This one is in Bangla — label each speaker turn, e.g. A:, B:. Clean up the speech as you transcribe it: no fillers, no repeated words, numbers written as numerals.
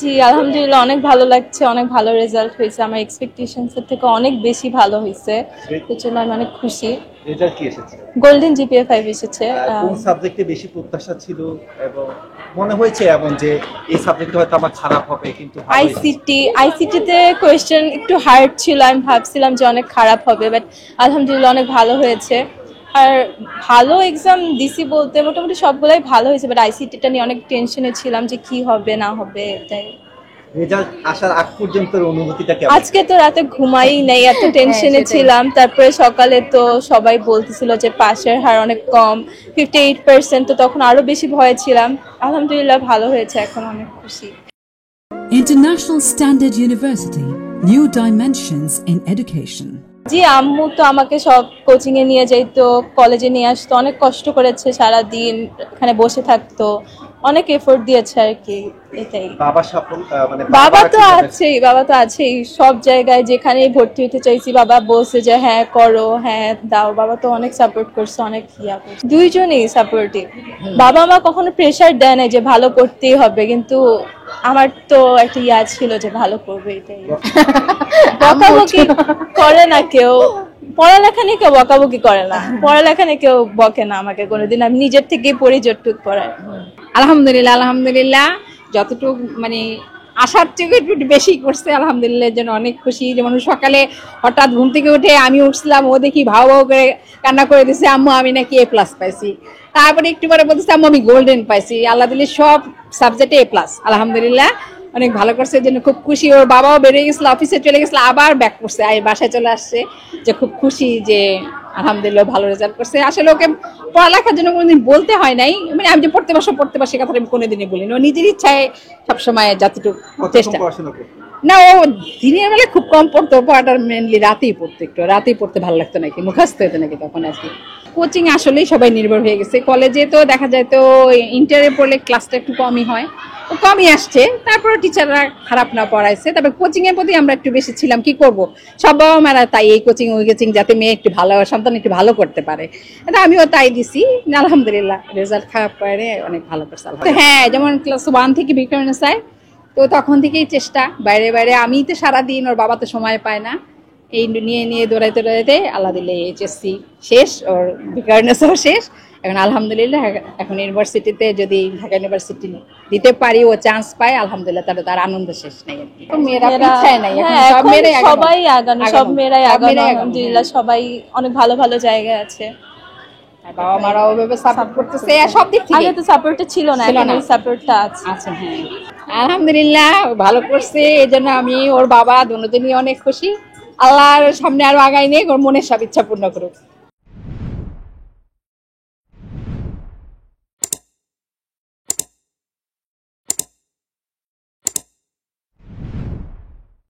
A: জি, আলহামদুলিল্লাহ অনেক ভালো লাগছে, অনেক ভালো রেজাল্ট হয়েছে, আমার এক্সপেকটেশনস এর থেকে অনেক বেশি ভালো হয়েছে, এর জন্য আমি অনেক খুশি।
B: রেজাল্ট কি এসেছে?
A: গোল্ডেন জিপিএ 5 এসেছে।
B: কোন সাবজেক্টে বেশি প্রত্যাশা ছিল এবং মনে হয়েছে এমন যে এই সাবজেক্টে হয়তো আমার খারাপ হবে কিন্তু ভালো এসেছে?
A: আইসিটিতে কোয়েশ্চেন একটু হার্ড ছিল, আমি ভাবছিলাম যে অনেক খারাপ হবে, বাট আলহামদুলিল্লাহ অনেক ভালো হয়েছে। আর ভালো এক্সাম দিছি বলতে মোটামুটি সবগুলাই ভালো হয়েছে, বাট আইসিটিটা নিয়ে অনেক টেনশনে ছিলাম যে কি হবে না হবে এটাই।
B: রেজাল্ট আসার আগ পর্যন্ত অনুভূতিটা কেমন?
A: আজকে তো রাতে ঘুমাই নাই, এত টেনশনে ছিলাম। তারপরে সকালে তো সবাই বলতেছিল যে পাশের হার অনেক কম, 58%, তো তখন আরো বেশি ভয় ছিলাম। আলহামদুলিল্লাহ ভালো হয়েছে, এখন অনেক খুশি।
C: International Standard University, New Dimensions in Education.
A: জি, আম্মু তো আমাকে সব কোচিং এ নিয়ে যাইতো, কলেজে নিয়ে আসতো, অনেক কষ্ট করেছে, সারা দিন এখানে বসে থাকতো, অনেক এফোর্ট দিয়েছে আর কি। এটাই।
B: বাবা সফল মানে
A: বাবা তো আছেই সব জায়গায়, যেখানেই ভর্তি হতে চাইছি বাবা বলছে যে হ্যাঁ করো, হ্যাঁ দাও। বাবা তো অনেক সাপোর্ট করছে, অনেক ইয়া করছে, দুইজনেই সাপোর্টিভ। বাবা মা কখনো প্রেশার দেয় না যে ভালো করতেই হবে, কিন্তু আমার তো একটা ইয়া ছিল যে ভালো করবে, এটাই। বকাবকি করে না কেউ, পড়ালেখা নিয়ে কেউ বকাবকি করে না, পড়ালেখা নিয়ে কেউ বকে না আমাকে কোনোদিন, আমি নিজের থেকেই পড়ি যতটুকু পড়ায়।
D: আলহামদুলিল্লাহ যতটুকু মানে আশার থেকে একটু বেশি করছে, আলহামদুলিল্লাহ যেন অনেক খুশি। যেমন সকালে হঠাৎ ঘুম থেকে উঠে আমি উঠছিলাম, ও দেখি ভাও ভাও করে কান্না করে দিছে, আম্মু আমি নাকি A+ পাইছি। তারপরে একটু পরে বলতেছে আম্মু আমি গোল্ডেন পাইছি। আল্লাহ দিলে সব সাবজেক্টে A+, আলহামদুলিল্লাহ অনেক ভালো করছে, এই জন্য খুব খুশি। ওর বাবাও বেরিয়ে গেছিল, অফিসে চলে গেছিল, আবার ব্যাক করছে, বাসায় চলে আসছে, যে খুব খুশি যে আলহামদুলিল্লাহ ভালো রেজাল্ট করছে। আসলে ওকে পড়ালেখার জন্য কোনোদিন বলতে হয় নাই, মানে আমি যে পড়তে বসে কথাটা আমি কোনোদিনই বলিনি। ও নিজের ইচ্ছায় সবসময় যতটুকু চেষ্টা। না, ও দিনের বেলা খুব কম পড়তো, পড়াটা মেনলি রাতেই পড়তো, একটু রাতেই পড়তে ভালো লাগতো নাকি, মুখস্থ হতো নাকি তখন আর কি। কোচিং আসলেই সবাই নির্ভর হয়ে গেছে। কলেজে তো দেখা যায় তো ইন্টারে পড়লে ক্লাসটা একটু কমই হয়, ও কমই আসছে, তারপরে টিচাররা খারাপ না পড়াইছে। তবে কোচিং এর প্রতি আমরা একটু বেশি ছিলাম, কি করব, সব বাবা মারা তাই এই কোচিং ওই কোচিং, যাতে মেয়ে একটু ভালো, সন্তান একটু ভালো করতে পারে। এটা আমিও তাই দিছি, আলহামদুলিল্লাহ রেজাল্ট খারাপ করে অনেক ভালো করছে। হ্যাঁ, যেমন ক্লাস 1 থেকে ভিক্টোরিয়া স্যার, তো তখন থেকেই চেষ্টা, বাইরে বাইরে। আমি তো সারাদিন, ওর বাবা তো সময় পায় না, এই নিয়ে দৌড়াইতে আল্লাহ দিলে HSC শেষ, ওর ভিক্টোরিয়াসও শেষ। এখন আলহামদুলিল্লাহ এখন ইউনিভার্সিটিতে যদি ঢাকা ইউনিভার্সিটি দিতে পারি, ও চান্স পায়, আলহামদুলিল্লাহ তার আনন্দ শেষ নেই আর কি।
A: সবাই আগানো, সব মেয়েরাই আগানো, আলহামদুলিল্লাহ সবাই অনেক ভালো ভালো জায়গায় আছে।
D: বাবা মারাও ওইভাবে সাপোর্ট করতেছে সব দিক থেকে।
A: আগে তো সাপোর্টটা ছিল না, এখন এই সাপোর্টটা আছে।
D: হ্যাঁ, আলহামদুলিল্লাহ ভালো করছে, এই জন্য আমি ওর বাবা দুজনই অনেক খুশি। আল্লাহর সামনে আরো আগাই নিয়ে ওর মনের সব ইচ্ছা পূর্ণ করুক।